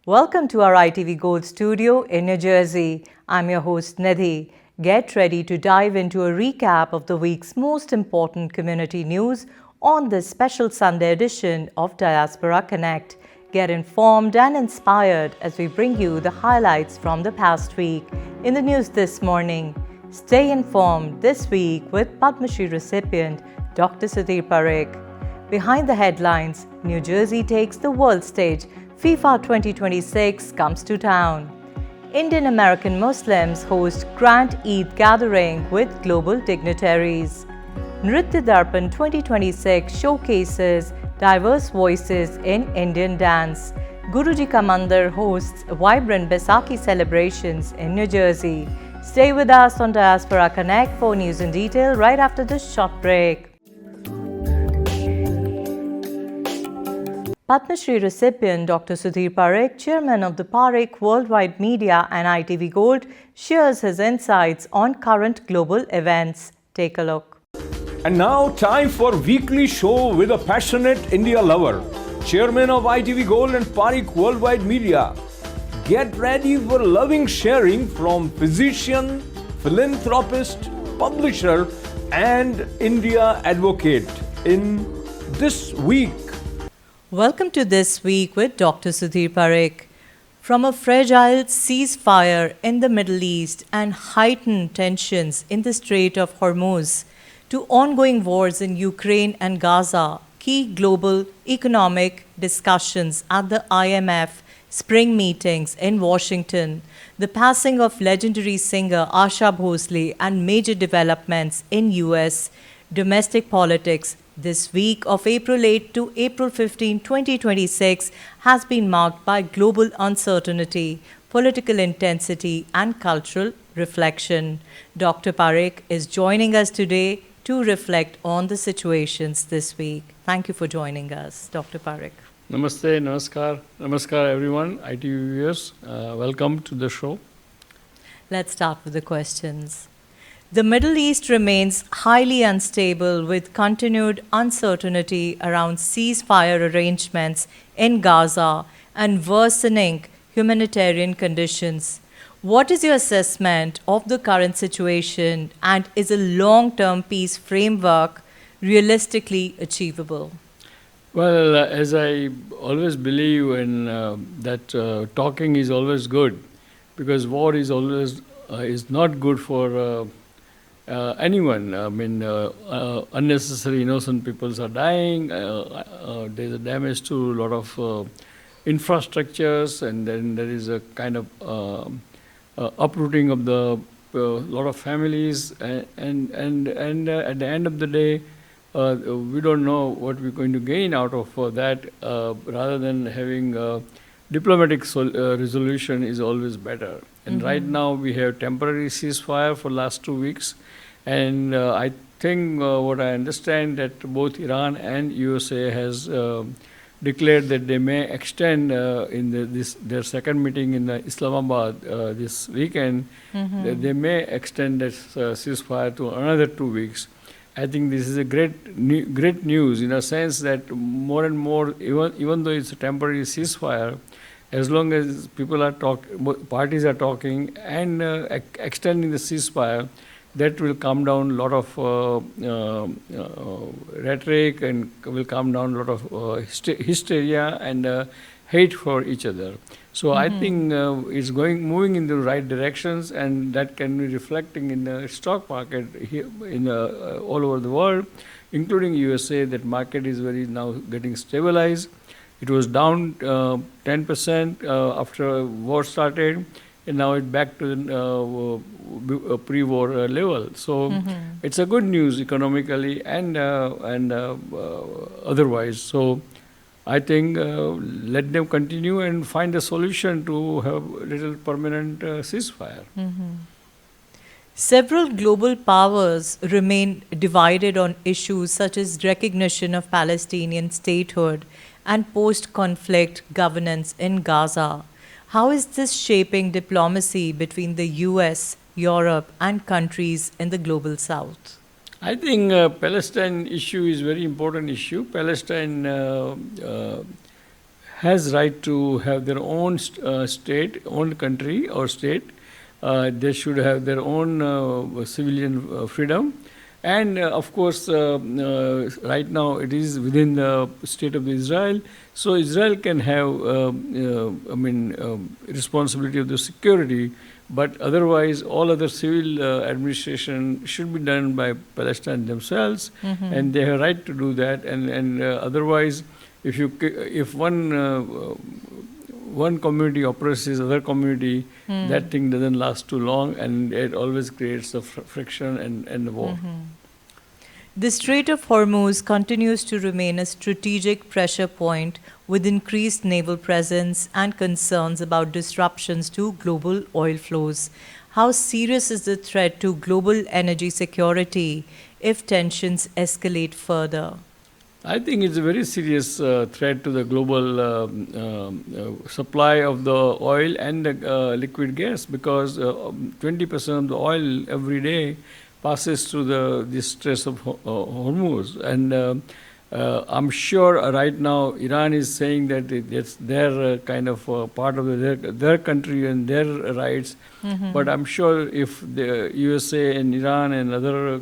Welcome to our ITV Gold studio in New Jersey. I'm your host Nidhi. Get ready to dive into a recap of the week's most important community news on this special Sunday edition of Diaspora Connect. Get informed and inspired as we bring you the highlights from the past week. In the news this morning, stay informed this week with Padma Shri recipient Dr. Sudhir Parikh. Behind the headlines, New Jersey takes the world stage. FIFA 2026 comes to town. Indian American Muslims host Grand Eid gathering with global dignitaries. Nritya Darpan 2026 showcases diverse voices in Indian dance. Guruji Ka Mandir hosts vibrant Baisakhi celebrations in New Jersey. Stay with us on Diaspora Connect for news in detail right after this short break. Padma Shri recipient Dr. Sudhir Parikh, chairman of the Parikh Worldwide Media and ITV Gold, shares his insights on current global events. Take a look. And now, time for weekly show with a passionate India lover, chairman of ITV Gold and Parikh Worldwide Media. Get ready for loving sharing from physician, philanthropist, publisher, and India advocate in this week. Welcome to This Week with Dr. Sudhir Parikh. From a fragile ceasefire in the Middle East and heightened tensions in the Strait of Hormuz to ongoing wars in Ukraine and Gaza, key global economic discussions at the IMF spring meetings in Washington, the passing of legendary singer Asha Bhosle, and major developments in U.S. domestic politics. This week of April 8 to April 15, 2026 has been marked by global uncertainty, political intensity, and cultural reflection. Dr. Parikh is joining us today to reflect on the situations this week. Thank you for joining us, Dr. Parikh. Namaste, namaskar everyone, ITV viewers. Welcome to the show. Let's start with the questions. The Middle East remains highly unstable with continued uncertainty around ceasefire arrangements in Gaza and worsening humanitarian conditions. What is your assessment of the current situation, and is a long-term peace framework realistically achievable? Well, as I always believe in that talking is always good, because war is always is not good for anyone. I mean, unnecessary innocent peoples are dying. There's a damage to a lot of infrastructures, and then there is a kind of uprooting of the lot of families. And at the end of the day, we don't know what we're going to gain out of that. Rather than having diplomatic resolution is always better. And right now we have temporary ceasefire for last 2 weeks. And I think what I understand that both Iran and USA has declared that they may extend in their second meeting in Islamabad this weekend, they may extend this ceasefire to another 2 weeks. I think this is a great news in a sense that more and more, even though it's a temporary ceasefire, as long as people are parties are talking and extending the ceasefire, that will calm down a lot of rhetoric and will calm down a lot of hysteria and hate for each other. So I think it's moving in the right directions, and that can be reflecting in the stock market here all over the world, including USA. That market is now getting stabilized. It was down 10% after war started, and now it's back to the pre-war level. So it's a good news economically and otherwise. So I think let them continue and find a solution to have a little permanent ceasefire. Several global powers remain divided on issues such as recognition of Palestinian statehood and post-conflict governance in Gaza. How is this shaping diplomacy between the US, Europe, and countries in the global south? I think Palestine issue is very important issue. Palestine has right to have their own state, own country or state. They should have their own civilian freedom. And of course, right now it is within the state of Israel, so Israel can have, responsibility of the security. But otherwise, all other civil administration should be done by Palestine themselves, and they have right to do that. And otherwise, if one community oppresses other community, that thing doesn't last too long, and it always creates the friction and the war. The Strait of Hormuz continues to remain a strategic pressure point with increased naval presence and concerns about disruptions to global oil flows. How serious is the threat to global energy security if tensions escalate further? I think it's a very serious threat to the global supply of the oil and the liquid gas, because 20% of the oil every day passes through the Strait of Hormuz. And I'm sure right now Iran is saying that it's their kind of part of their country and their rights. But I'm sure if the USA and Iran and other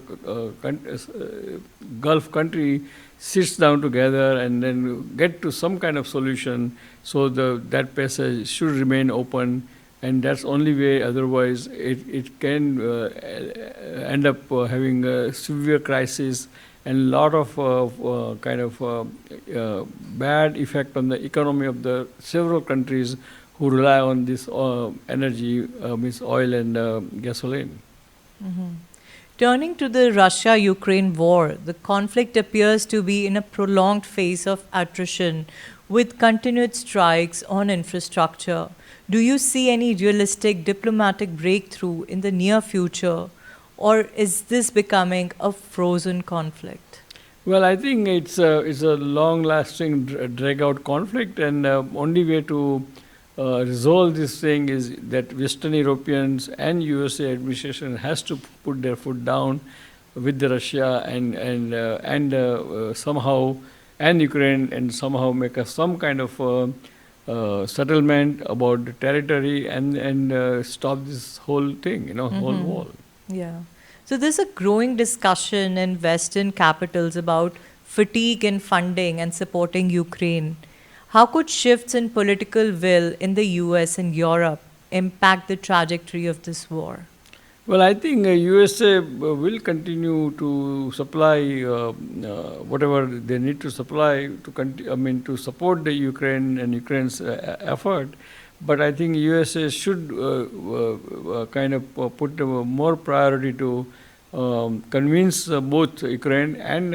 Gulf country sits down together and then get to some kind of solution, so that passage should remain open, and that's only way. Otherwise, it can end up having a severe crisis and a lot of bad effect on the economy of the several countries who rely on this energy, means oil and gasoline. Turning to the Russia-Ukraine war, the conflict appears to be in a prolonged phase of attrition with continued strikes on infrastructure. Do you see any realistic diplomatic breakthrough in the near future, or is this becoming a frozen conflict? Well, I think it's a long-lasting, drag-out conflict, and only way to resolve this thing is that Western Europeans and USA administration has to put their foot down with the Russia and somehow and Ukraine, and somehow make some kind of settlement about the territory and stop this whole thing, whole war. Yeah. So there's a growing discussion in Western capitals about fatigue in funding and supporting Ukraine. How could shifts in political will in the US and Europe impact the trajectory of this war? Well, I think USA will continue to supply whatever they need to supply to support the Ukraine and Ukraine's effort. But I think USA should put more priority to convince both Ukraine and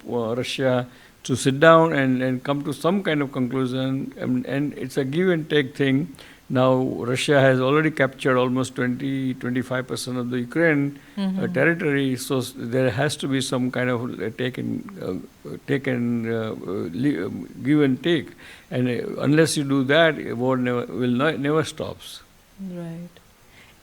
Russia to sit down and come to some kind of conclusion. And it's a give and take thing. Now, Russia has already captured almost 20-25% of the Ukraine territory, so there has to be some kind of give and take. And unless you do that, war never stops. Right.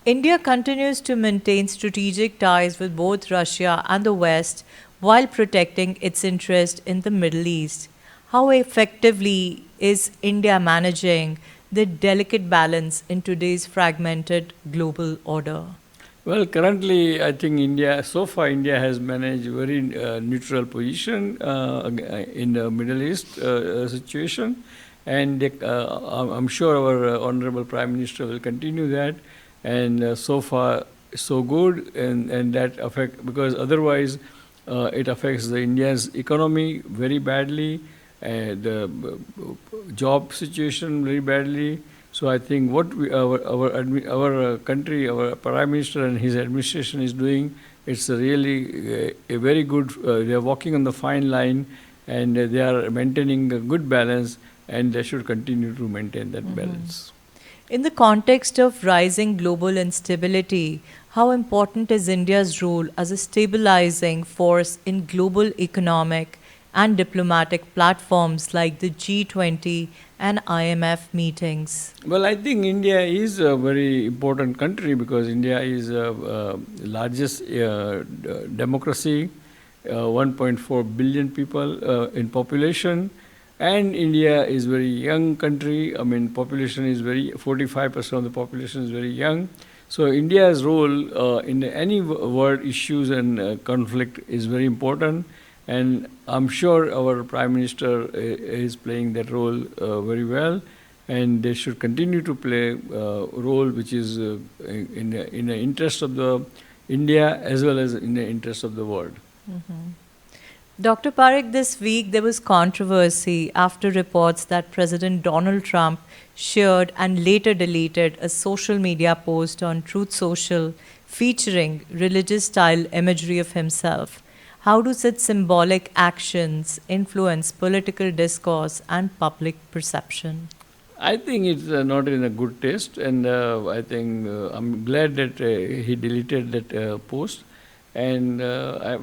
India continues to maintain strategic ties with both Russia and the West while protecting its interest in the Middle East. How effectively is India managing the delicate balance in today's fragmented global order? Well, currently, I think India has managed very neutral position in the Middle East situation, and I'm sure our Honorable Prime Minister will continue that. And so far, so good, and that affect, because otherwise it affects the India's economy very badly, the job situation very badly. So I think what our country, our Prime Minister and his administration is doing, it's really a very good. They are walking on the fine line, and they are maintaining a good balance, and they should continue to maintain that balance. In the context of rising global instability, how important is India's role as a stabilizing force in global economic and diplomatic platforms like the G20 and IMF meetings? Well, I think India is a very important country because India is the largest democracy, 1.4 billion people in population. And India is very young country. I mean, population is 45% of the population is very young. So India's role in any world issues and conflict is very important. And I'm sure our Prime Minister is playing that role very well. And they should continue to play a role which is in the interest of the India as well as in the interest of the world. Dr. Parekh, this week there was controversy after reports that President Donald Trump shared and later deleted a social media post on Truth Social featuring religious style imagery of himself. How do such symbolic actions influence political discourse and public perception? I think it's not in a good taste, and I think I'm glad that he deleted that post. And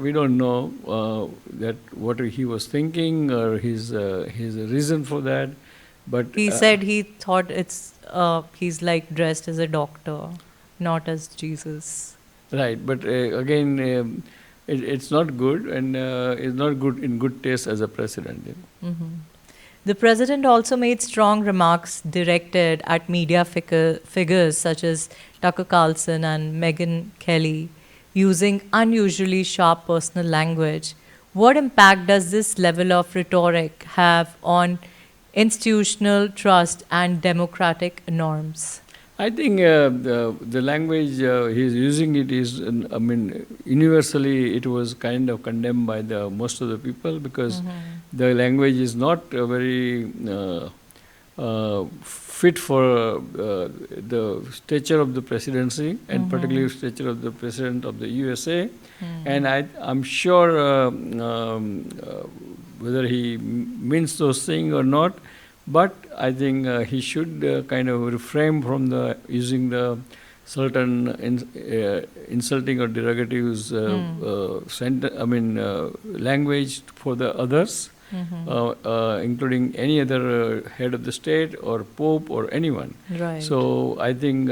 we don't know that what he was thinking or his reason for that. But He said he thought he's like dressed as a doctor, not as Jesus. right, but again, it's not good, and it's not good in good taste as a president. The president also made strong remarks directed at media figures such as Tucker Carlson and Megyn Kelly, using unusually sharp personal language. What impact does this level of rhetoric have on institutional trust and democratic norms? I think the language he's using it is, I mean, universally it was kind of condemned by the most of the people because the language is not very fit for the stature of the presidency and particularly stature of the president of the USA. And I'm sure whether he means those things or not, but I think he should kind of refrain from using the certain insulting or derogatory language for the others, including any other head of the state or pope or anyone. Right. So I think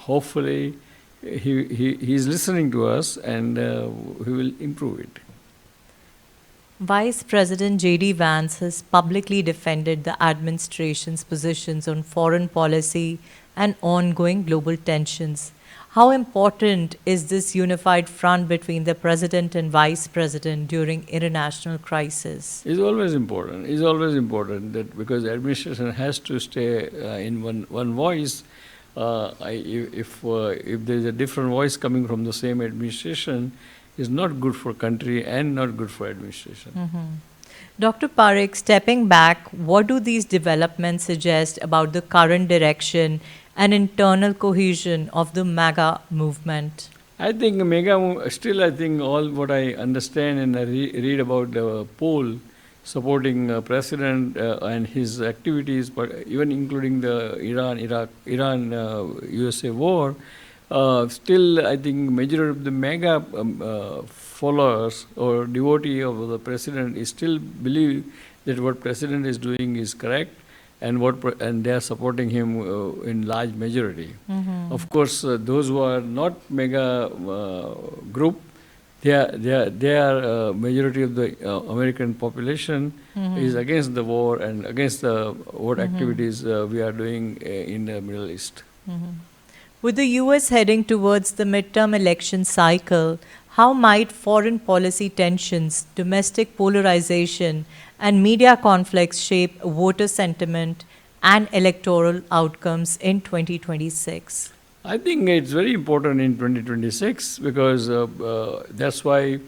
hopefully he's listening to us and he will improve it. Vice President J.D. Vance has publicly defended the administration's positions on foreign policy and ongoing global tensions. How important is this unified front between the president and vice president during international crisis? It's always important. It's always important that because the administration has to stay in one voice. If there is a different voice coming from the same administration, is not good for country and not good for administration. Dr. Parekh, stepping back, what do these developments suggest about the current direction and internal cohesion of the MAGA movement? I think still I think all what I understand and I read about the poll supporting President and his activities, but even including the Iran-USA war, still, I think majority of the mega followers or devotee of the president is still believe that what president is doing is correct, and and they are supporting him in large majority. Of course, those who are not mega group, they are majority of the American population is against the war and against what activities we are doing in the Middle East. With the US heading towards the midterm election cycle, how might foreign policy tensions, domestic polarization, and media conflicts shape voter sentiment and electoral outcomes in 2026? I think it's very important in 2026 because that's why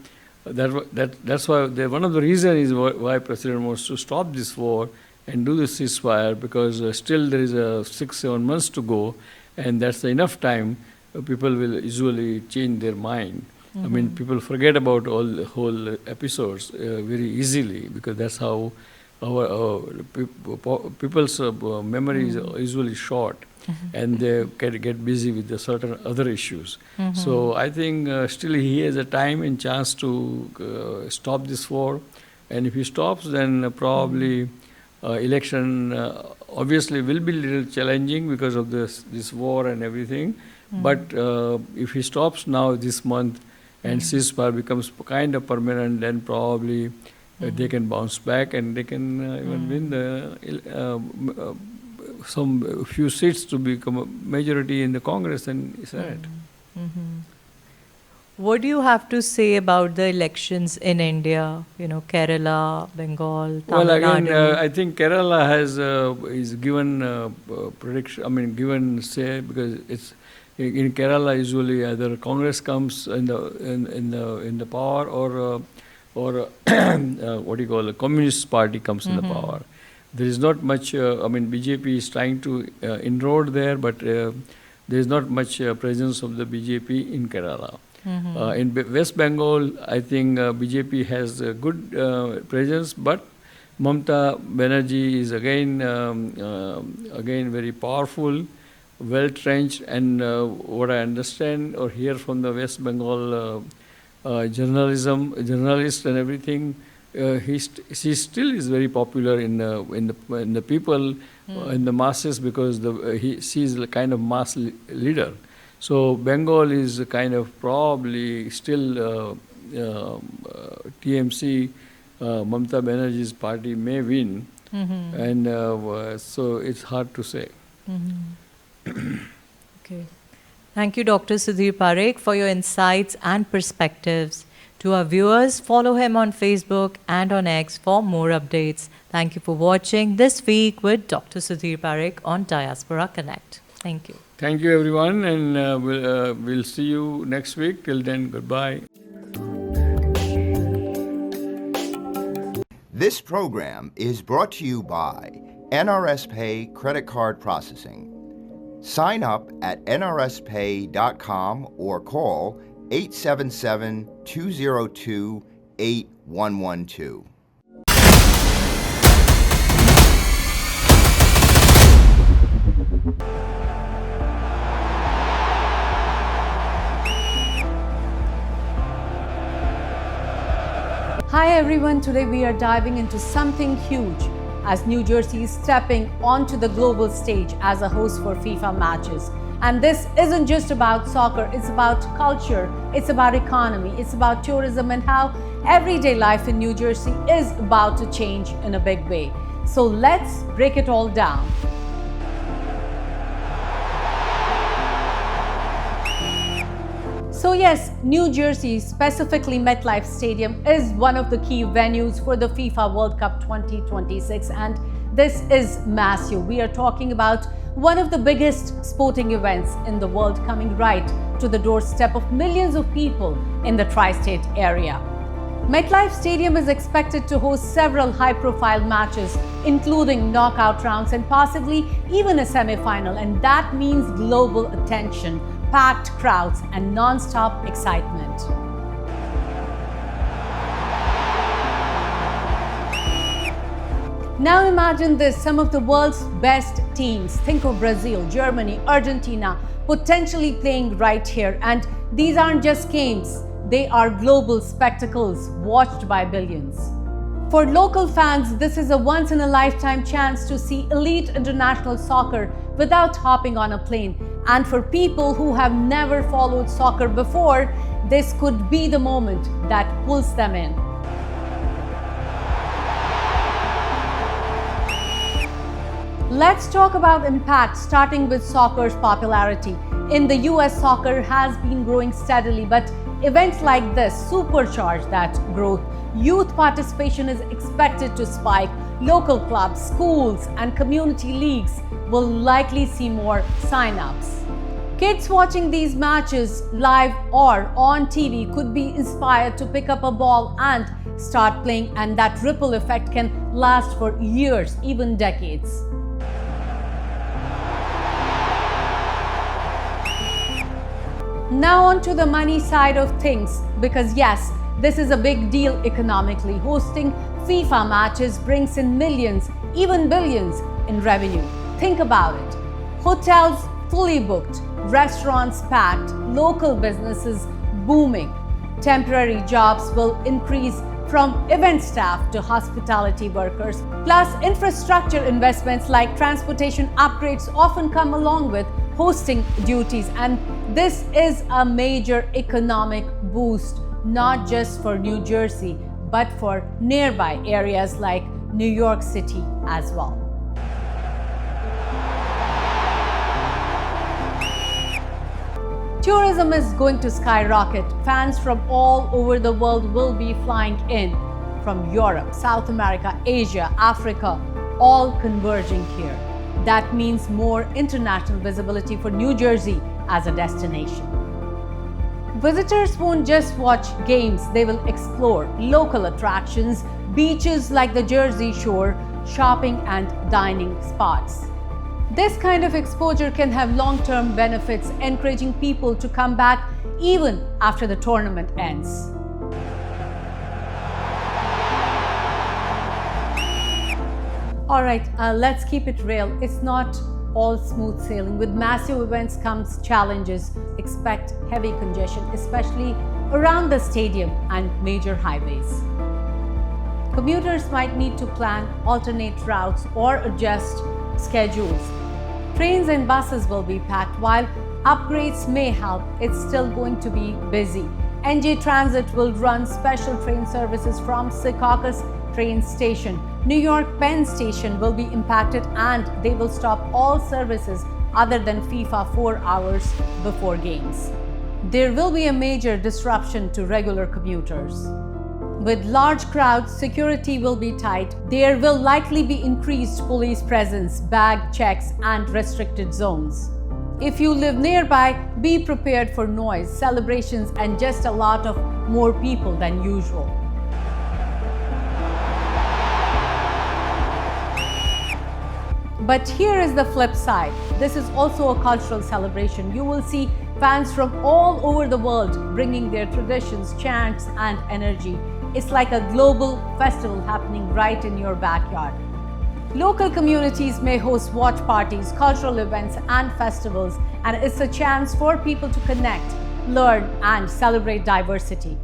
one of the reasons is why President wants to stop this war and do the ceasefire, because still there is 6-7 months to go. And that's enough time. People will usually change their mind. I mean, people forget about all the whole episodes very easily because that's how our people's memory is usually short, and they get busy with the certain other issues. So I think still he has a time and chance to stop this war, and if he stops, then probably election obviously will be a little challenging because of this war and everything. But if he stops now this month and ceasefire becomes kind of permanent, then probably they can bounce back and they can even win some few seats to become a majority in the Congress and Senate. What do you have to say about the elections in India? Kerala, Bengal, Tamil Well, again, Nadu. I think Kerala has is given prediction. I mean, given say because it's in Kerala usually either Congress comes in the power or what do you call, a Communist Party comes in the power. There is not much. I mean, BJP is trying to enroll there, but there is not much presence of the BJP in Kerala. In West Bengal, I think BJP has a good presence, but Mamata Banerjee is again very powerful, well trenched, and what I understand or hear from the West Bengal journalists and everything, she still is very popular in the people, in the masses, because she is a kind of mass leader. So Bengal is kind of probably still TMC, Mamata Banerjee's party may win, and so it's hard to say. Okay. Thank you, Dr. Sudhir Parekh, for your insights and perspectives. To our viewers, follow him on Facebook and on X for more updates. Thank you for watching This Week with Dr. Sudhir Parekh on Diaspora Connect. Thank you. Thank you, everyone, and we'll see you next week. Till then, goodbye. This program is brought to you by NRS Pay Credit Card Processing. Sign up at nrspay.com or call 877-202-8112. Hi everyone, today we are diving into something huge as New Jersey is stepping onto the global stage as a host for FIFA matches. And this isn't just about soccer, it's about culture, it's about economy, it's about tourism and how everyday life in New Jersey is about to change in a big way. So let's break it all down. So yes, New Jersey, specifically MetLife Stadium, is one of the key venues for the FIFA World Cup 2026, and this is massive. We are talking about one of the biggest sporting events in the world coming right to the doorstep of millions of people in the tri-state area. MetLife Stadium is expected to host several high-profile matches, including knockout rounds and possibly even a semi-final, and that means global attention, packed crowds, and non-stop excitement. Now imagine this, some of the world's best teams, think of Brazil, Germany, Argentina, potentially playing right here. And these aren't just games, they are global spectacles watched by billions. For local fans, this is a once-in-a-lifetime chance to see elite international soccer without hopping on a plane. And for people who have never followed soccer before, this could be the moment that pulls them in. Let's talk about impact, starting with soccer's popularity. In the US, soccer has been growing steadily, but events like this supercharge that growth. Youth participation is expected to spike. Local clubs, schools, and community leagues will likely see more sign-ups. Kids watching these matches live or on TV could be inspired to pick up a ball and start playing, and that ripple effect can last for years, even decades. Now on to the money side of things, because yes, this is a big deal economically. Hosting FIFA matches brings in millions, even billions in revenue. Think about it. Hotels fully booked, restaurants packed, local businesses booming. Temporary jobs will increase from event staff to hospitality workers. Plus, infrastructure investments like transportation upgrades often come along with hosting duties, and this is a major economic boost, not just for New Jersey, but for nearby areas like New York City as well. Tourism is going to skyrocket. Fans from all over the world will be flying in from Europe, South America, Asia, Africa, all converging here. That means more international visibility for New Jersey as a destination. Visitors won't just watch games, they will explore local attractions, beaches like the Jersey Shore, shopping and dining spots. This kind of exposure can have long-term benefits, encouraging people to come back even after the tournament ends. All right, let's keep it real. It's not all smooth sailing. With massive events comes challenges. Expect heavy congestion, especially around the stadium and major highways. Commuters might need to plan alternate routes or adjust schedules. Trains and buses will be packed. While upgrades may help, it's still going to be busy. NJ Transit will run special train services from Secaucus train station. New York Penn Station will be impacted and they will stop all services other than FIFA 4 hours before games. There will be a major disruption to regular commuters. With large crowds, security will be tight. There will likely be increased police presence, bag checks, and restricted zones. If you live nearby, be prepared for noise, celebrations, and just a lot of more people than usual. But here is the flip side. This is also a cultural celebration. You will see fans from all over the world bringing their traditions, chants, and energy. It's like a global festival happening right in your backyard. Local communities may host watch parties, cultural events, and festivals, and it's a chance for people to connect, learn, and celebrate diversity.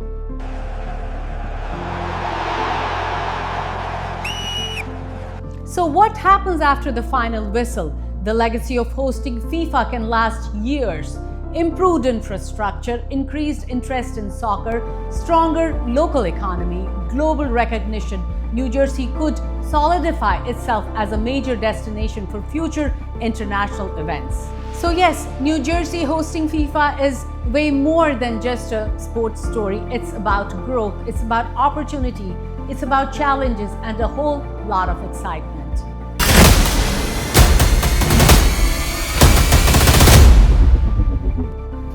So what happens after the final whistle? The legacy of hosting FIFA can last years. Improved infrastructure, increased interest in soccer, stronger local economy, global recognition. New Jersey could solidify itself as a major destination for future international events. So yes, New Jersey hosting FIFA is way more than just a sports story. It's about growth, it's about opportunity, it's about challenges and a whole lot of excitement.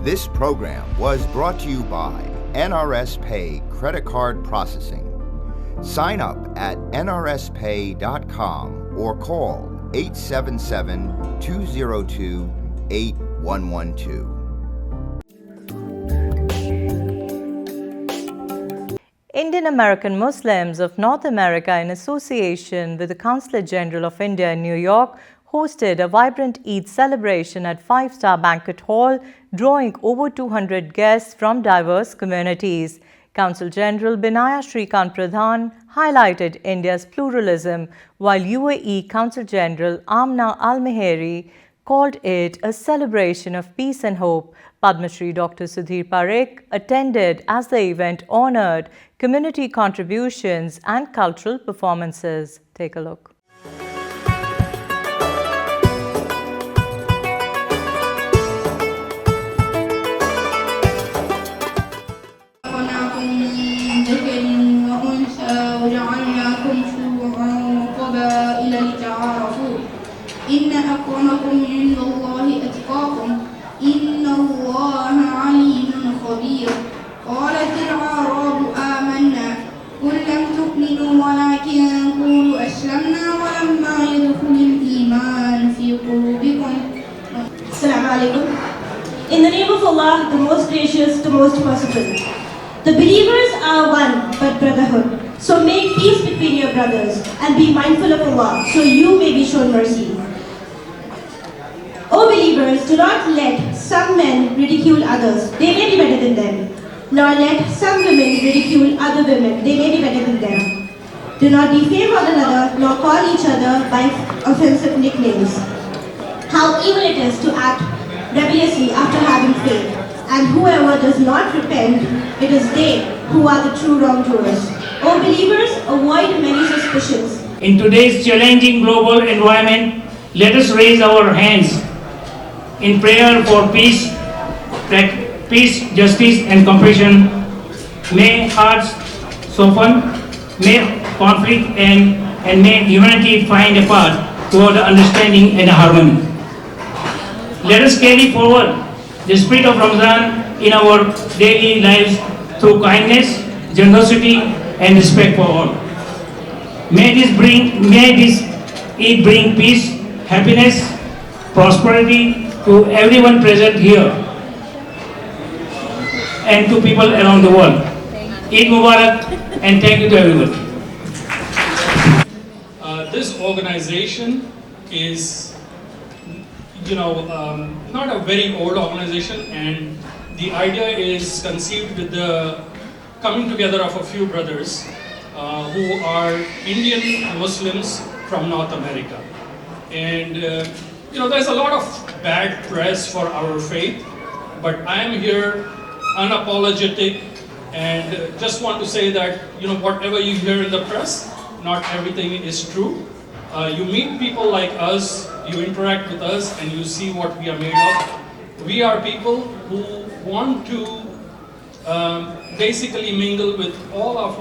This program was brought to you by NRS Pay Credit Card Processing. Sign up at nrspay.com or call 877-202-8112. Indian American Muslims of North America, in association with the Consulate General of India in New York, hosted a vibrant Eid celebration at five-star banquet hall, drawing over 200 guests from diverse communities. Consul General Binaya Shrikant Pradhan highlighted India's pluralism, while UAE Consul General Amna Al-Meheri called it a celebration of peace and hope. Padma Shri Dr. Sudhir Parekh attended as the event honored community contributions and cultural performances. Take a look. إن أكرمكم عند الله أتقاكم إن الله عليم خبير قالت الأعراب آمنا قل لم تؤمنوا ولكن قولوا أسلمنا ولما يدخل الإيمان في قلوبكم. Assalamu alaikum. In the name of Allah, the most gracious, the most merciful. The believers are one but brotherhood. So make peace between your brothers and be mindful of Allah so you may be shown mercy. O believers, do not let some men ridicule others, they may be better than them. Nor let some women ridicule other women, they may be better than them. Do not defame one another, nor call each other by offensive nicknames. How evil it is to act rebelliously after having faith. And whoever does not repent, it is they who are the true wrongdoers. O O believers, avoid many suspicions. In today's challenging global environment, let us raise our hands in prayer for peace, justice, and compassion. May hearts soften, may conflict and may humanity find a path toward understanding and harmony. Let us carry forward the spirit of Ramadan in our daily lives through kindness, generosity, and respect for all. May this Eid bring peace, happiness, prosperity to everyone present here and to people around the world. Eid Mubarak, and thank you to everyone. This organization is, not a very old organization, and the idea is conceived with the coming together of a few brothers who are Indian Muslims from North America. And there's a lot of bad press for our faith, but I am here unapologetic and just want to say that whatever you hear in the press, not everything is true. You meet people like us, you interact with us, and you see what we are made of. We are people who want to basically mingle with all of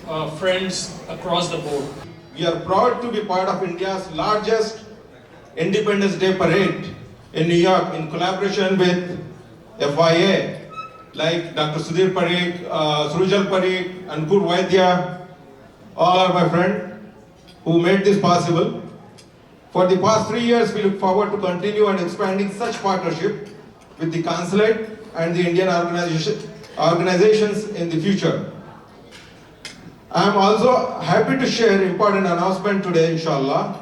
our friends across the board. We are proud to be part of India's largest Independence Day parade in New York in collaboration with FIA, like Dr. Sudhir Parikh, Srujal Parikh, Ankur Vaidya, all are my friends who made this possible. For the past 3 years, we look forward to continue and expanding such partnership with the consulate and the Indian organizations in the future. I am also happy to share important announcement today, inshallah.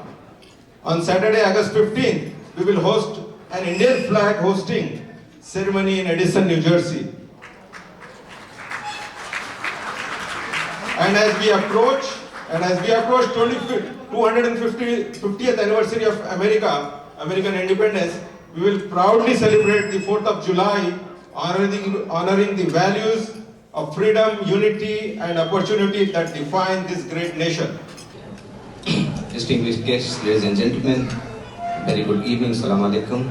On Saturday, August 15th, we will host an Indian flag hosting ceremony in Edison, New Jersey. And as we approach 250th anniversary of American independence, we will proudly celebrate the 4th of July, honoring the values of freedom, unity, and opportunity that define this great nation. Distinguished guests, ladies and gentlemen, very good evening, Assalamu alaikum.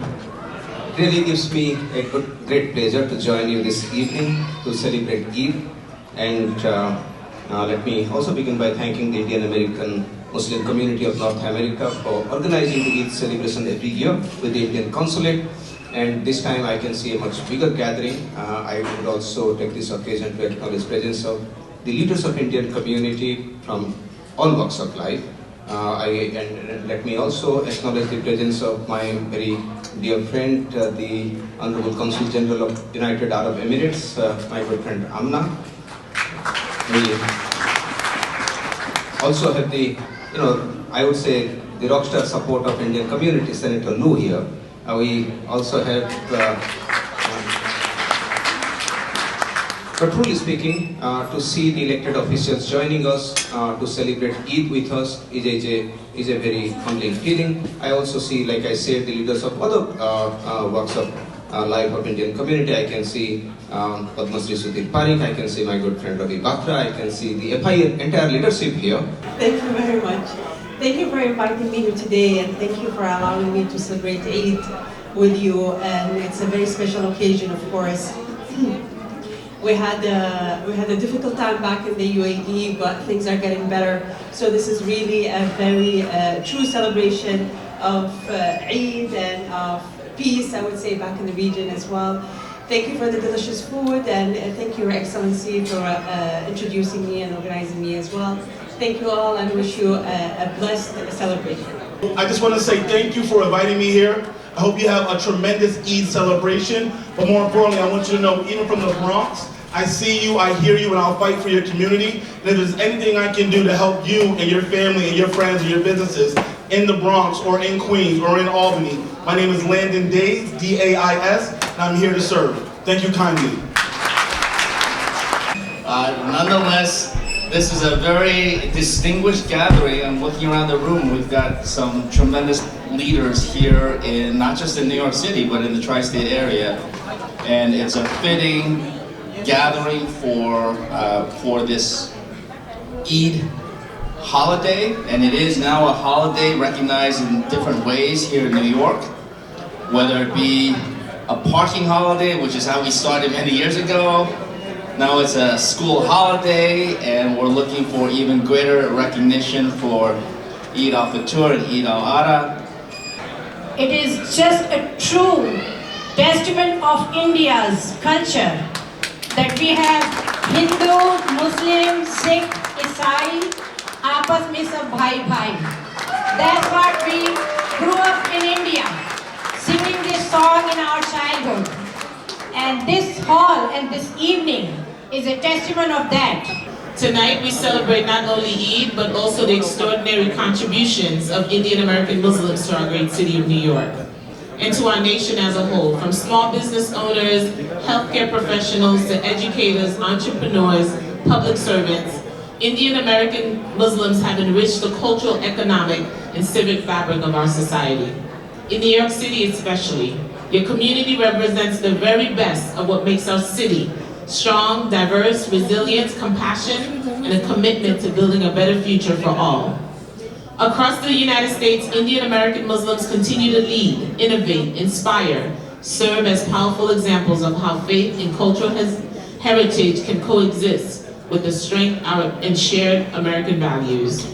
It really gives me a great pleasure to join you this evening to celebrate Eid. And let me also begin by thanking the Indian American Muslim community of North America for organizing the Eid celebration every year with the Indian Consulate. And this time I can see a much bigger gathering. I would also take this occasion to acknowledge the presence of the leaders of Indian community from all walks of life. And let me also acknowledge the presence of my very dear friend, the Honorable Consul General of United Arab Emirates, my good friend Amna. We also have the, I would say, the rockstar support of Indian community, Senator Lou here. We also have, but truly speaking, to see the elected officials joining us to celebrate Eid with us is a very humbling feeling. I also see, like I said, the leaders of other walks of life of Indian community. I can see Padma Shri Sudhir Parikh, I can see my good friend Ravi Batra, I can see the FIA entire leadership here. Thank you very much. Thank you for inviting me here today, and thank you for allowing me to celebrate Eid with you. And it's a very special occasion, of course. We had a difficult time back in the UAE, but things are getting better. So this is really a very true celebration of Eid and of peace, I would say, back in the region as well. Thank you for the delicious food, and thank you, Your Excellency, for introducing me and organizing me as well. Thank you all, and wish you a blessed celebration. I just want to say thank you for inviting me here. I hope you have a tremendous Eid celebration, but more importantly, I want you to know, even from the Bronx, I see you, I hear you, and I'll fight for your community. And if there's anything I can do to help you and your family and your friends and your businesses in the Bronx or in Queens or in Albany, my name is Landon Days, D-A-I-S, and I'm here to serve. Thank you kindly. Nonetheless, this is a very distinguished gathering. I'm looking around the room. We've got some tremendous leaders here, not just in New York City, but in the tri-state area. And it's a fitting gathering for this Eid holiday, and it is now a holiday recognized in different ways here in New York, whether it be a parking holiday, which is how we started many years ago. Now it's a school holiday, and we're looking for even greater recognition for Eid al-Fitr and Eid al-Adha. It is just a true testament of India's culture that we have Hindu, Muslim, Sikh, Isai, aapas mein sab bhai bhai. That's what we grew up in India, singing this song in our childhood. And this hall and this evening is a testament of that. Tonight we celebrate not only Eid, but also the extraordinary contributions of Indian American Muslims to our great city of New York, and to our nation as a whole, from small business owners, healthcare professionals, to educators, entrepreneurs, public servants. Indian American Muslims have enriched the cultural, economic, and civic fabric of our society. In New York City especially, your community represents the very best of what makes our city strong, diverse, resilient, compassion, and a commitment to building a better future for all. Across the United States, Indian American Muslims continue to lead, innovate, inspire, serve as powerful examples of how faith and cultural heritage can coexist with the strength and shared American values.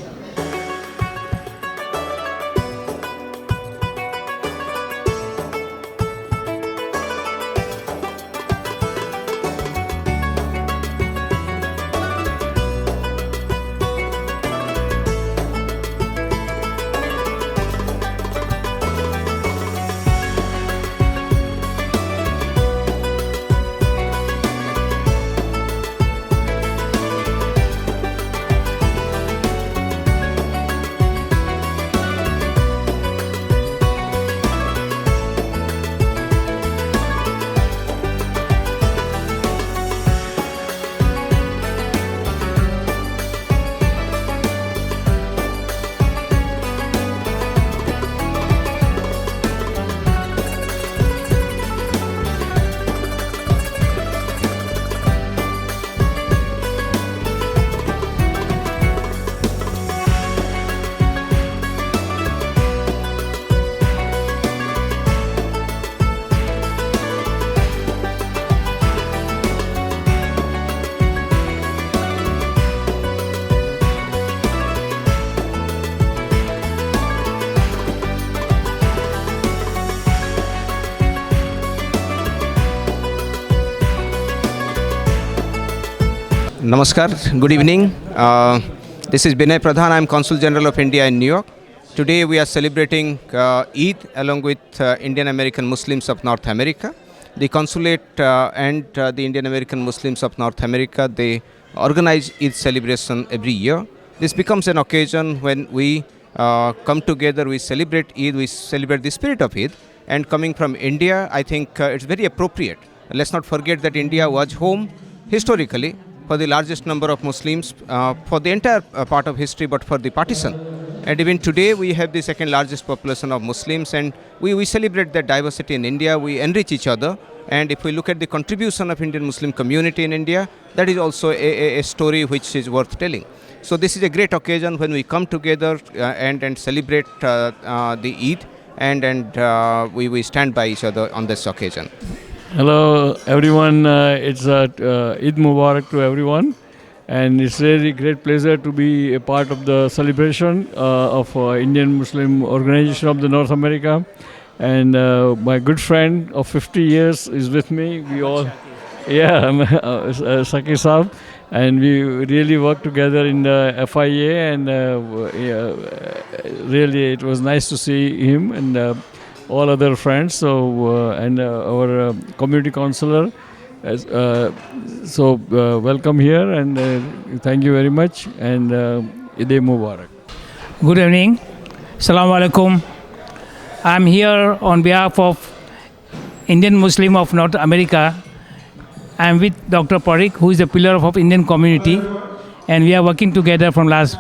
Namaskar, good evening. This is Binay Pradhan. I'm Consul General of India in New York. Today we are celebrating Eid along with Indian American Muslims of North America. The consulate and the Indian American Muslims of North America, they organize Eid celebration every year. This becomes an occasion when we come together, we celebrate Eid, we celebrate the spirit of Eid. And coming from India, I think it's very appropriate. Let's not forget that India was home historically for the largest number of Muslims for the entire part of history, but for the partition. And even today we have the second largest population of Muslims, and we celebrate that diversity in India, we enrich each other. And if we look at the contribution of Indian Muslim community in India, that is also a story which is worth telling. So this is a great occasion when we come together and celebrate the Eid, and we stand by each other on this occasion. Hello everyone, it's Eid Mubarak to everyone, and it's really great pleasure to be a part of the celebration of Indian Muslim Organization of the North America. And my good friend of 50 years is with me. We all, Saki Saab, and we really work together in the FIA, and really it was nice to see him and all other friends, and our community councillor. Welcome here, and thank you very much, and Eid Mubarak. Good evening. Assalamu alaikum. I'm here on behalf of Indian Muslim of North America. I'm with Dr. Parikh, who is a pillar of Indian community, and we are working together from last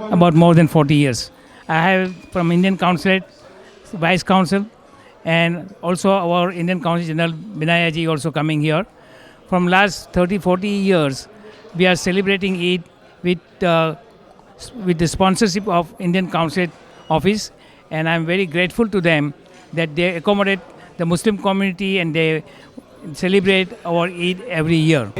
about more than 40 years. I have from Indian Consulate, Vice Consul, and also our Indian Consul General Binayaji also coming here. From last 30-40 years, we are celebrating Eid with the sponsorship of Indian Consulate Office, and I'm very grateful to them that they accommodate the Muslim community and they celebrate our Eid every year.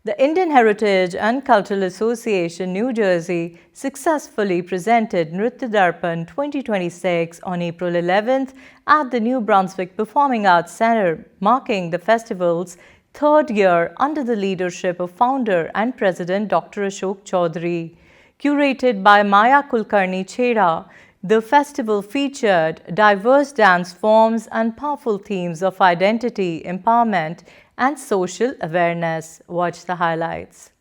The Indian Heritage and Cultural Association, New Jersey, successfully presented Nritya Darpan 2026 on April 11th at the New Brunswick Performing Arts Center, marking the festival's third year under the leadership of founder and president Dr. Ashok Chaudhary. Curated by Maya Kulkarni Chheda, the festival featured diverse dance forms and powerful themes of identity, empowerment, and social awareness. Watch the highlights.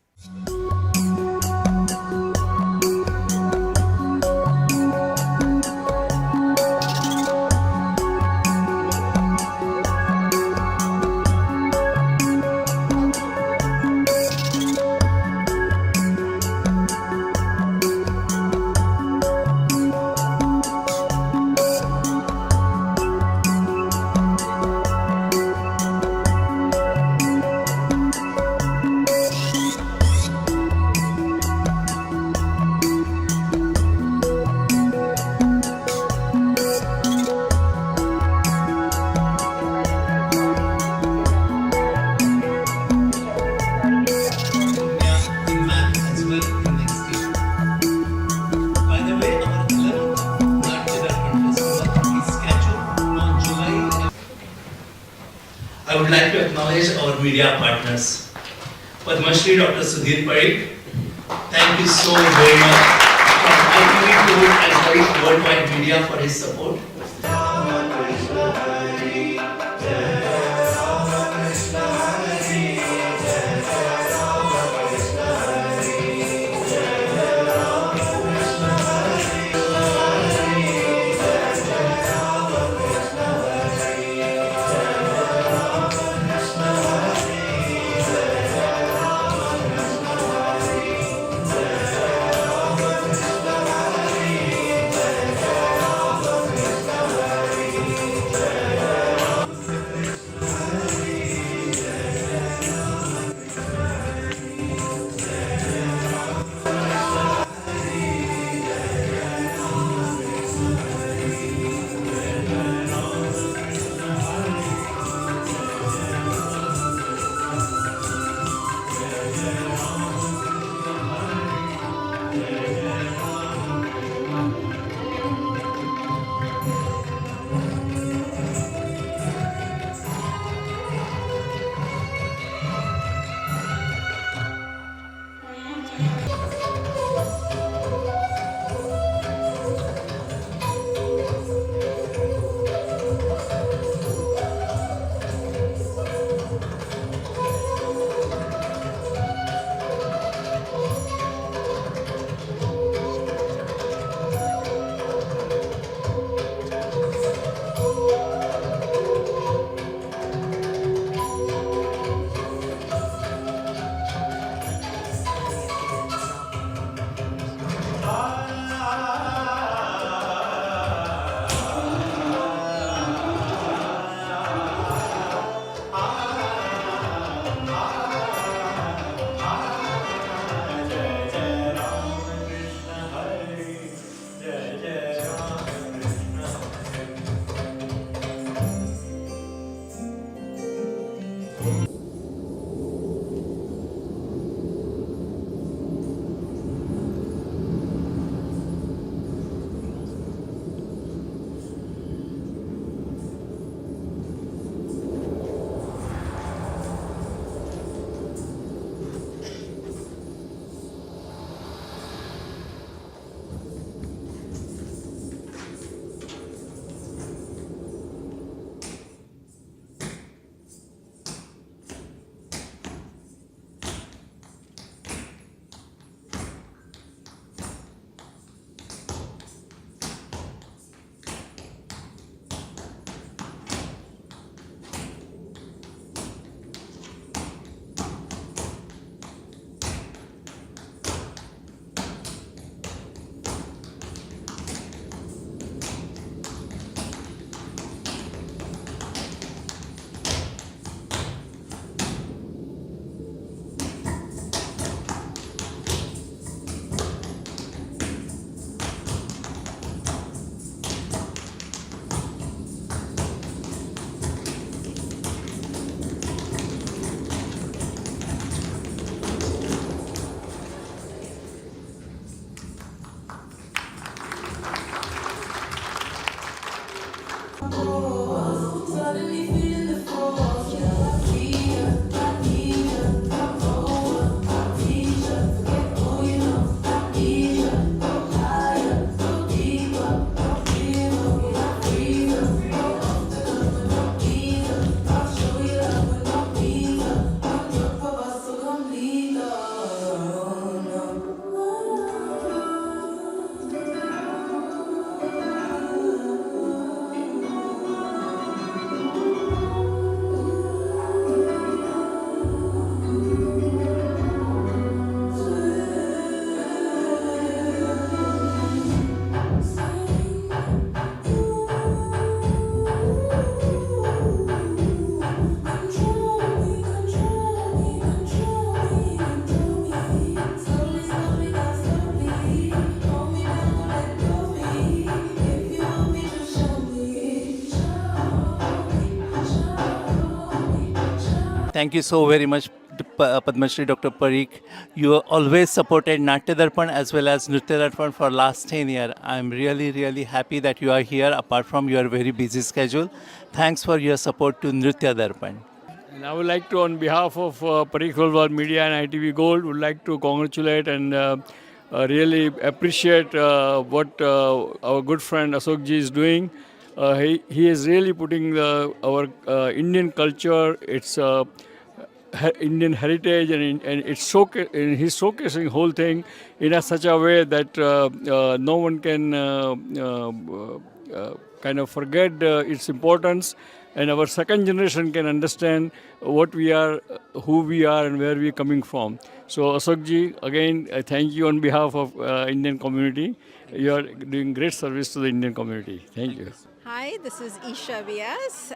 I would like to acknowledge our media partners. Padma Shri Dr. Sudhir Parikh, thank you so very much from ITV Group and Parikh Worldwide Media for his support. Thank you so very much, Padma Shri Dr. Parikh. You always supported Natya Darpan as well as Nritya Darpan for last 10 years. I'm really, really happy that you are here apart from your very busy schedule. Thanks for your support to Nritya Darpan. And I would like to, on behalf of Parikh Worldwide Media and ITV Gold, would like to congratulate and really appreciate what our good friend Ashok ji is doing. He is really putting our Indian culture, its Indian heritage, and he's showcasing whole thing in such a way that no one can kind of forget its importance, and our second generation can understand what we are, who we are, and where we are coming from. So Ashok ji, again, I thank you on behalf of Indian community. You are doing great service to the Indian community. Thank you. Hi, this is Isha Vyas,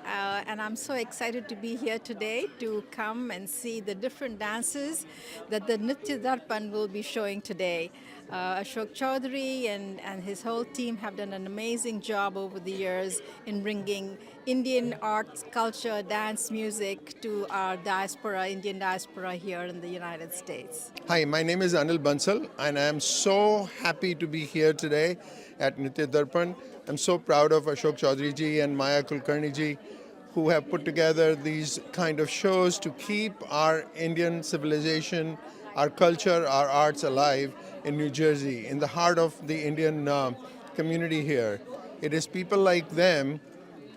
and I'm so excited to be here today to come and see the different dances that the Nritya Darpan will be showing today. Ashok Chaudhary and his whole team have done an amazing job over the years in bringing Indian arts, culture, dance, music to our diaspora, Indian diaspora here in the United States. Hi, my name is Anil Bansal, and I am so happy to be here today at Nritya Darpan. I'm so proud of Ashok Chaudhary ji and Maya Kulkarni ji, who have put together these kind of shows to keep our Indian civilization, our culture, our arts alive in New Jersey, in the heart of the Indian community here. It is people like them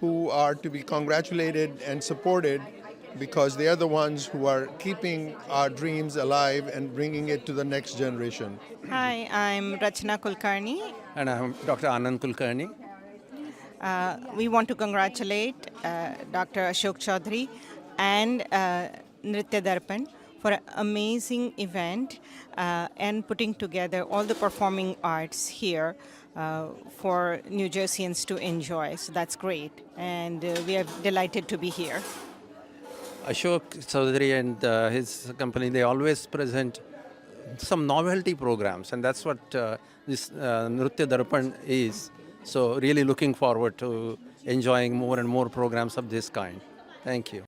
who are to be congratulated and supported, because they are the ones who are keeping our dreams alive and bringing it to the next generation. Hi, I'm Rachna Kulkarni. And I'm Dr. Anand Kulkarni. We want to congratulate Dr. Ashok Chaudhary and Nritya Darpan for an amazing event and putting together all the performing arts here for New Jerseyans to enjoy. So that's great. And we are delighted to be here. Ashok Chaudhary and his company, they always present some novelty programs, and that's what this Nritya Darpan is. So really looking forward to enjoying more and more programs of this kind. Thank you.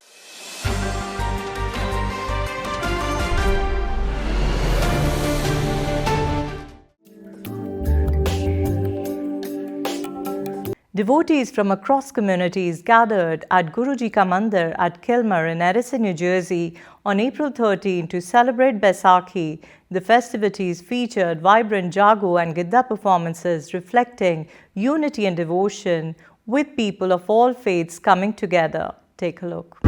Devotees from across communities gathered at Guruji Ka Mandir at Kilmer in Edison, New Jersey on April 13 to celebrate Baisakhi. The festivities featured vibrant Jago and Gidda performances reflecting unity and devotion, with people of all faiths coming together. Take a look.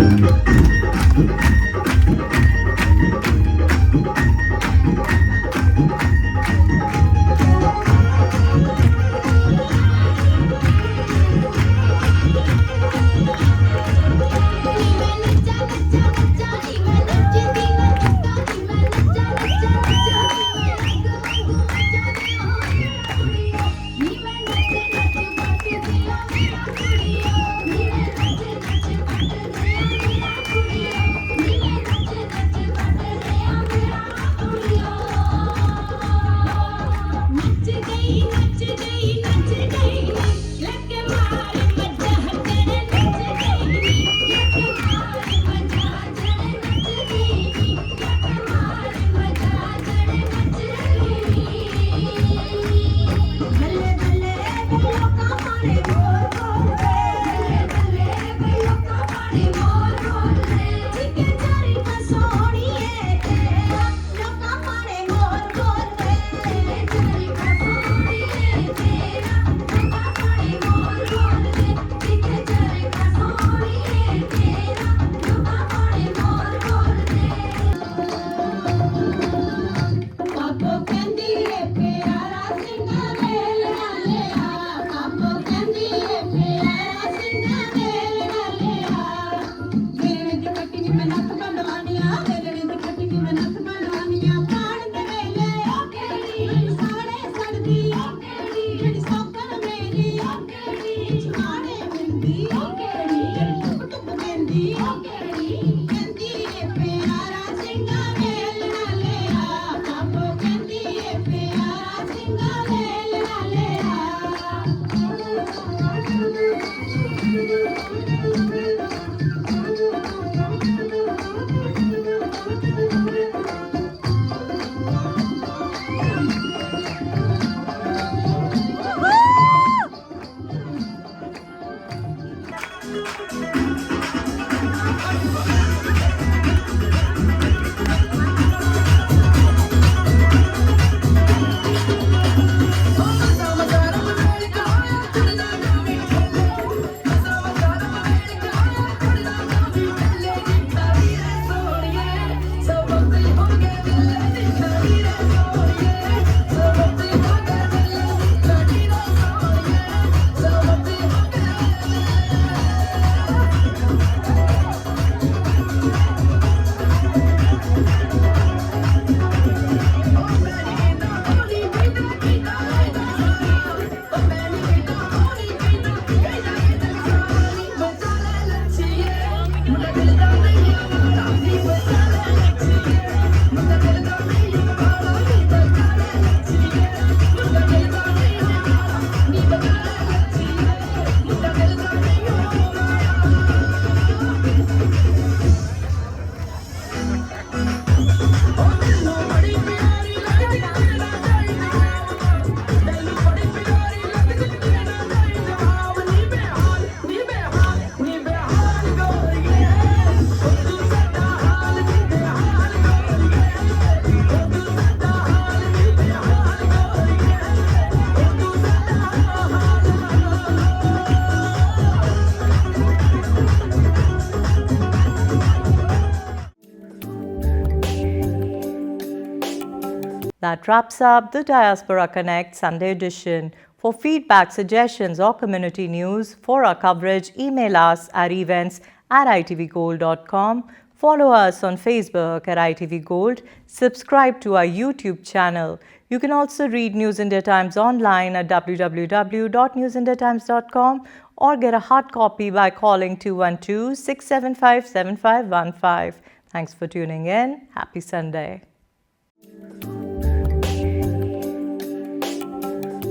That wraps up the Diaspora Connect Sunday edition. For feedback, suggestions, or community news for our coverage, email us at events@itvgold.com. Follow us on Facebook at ITV Gold. Subscribe to our YouTube channel. You can also read News India Times online at www.newsindiatimes.com or get a hard copy by calling 212-675-7515. Thanks for tuning in. Happy Sunday.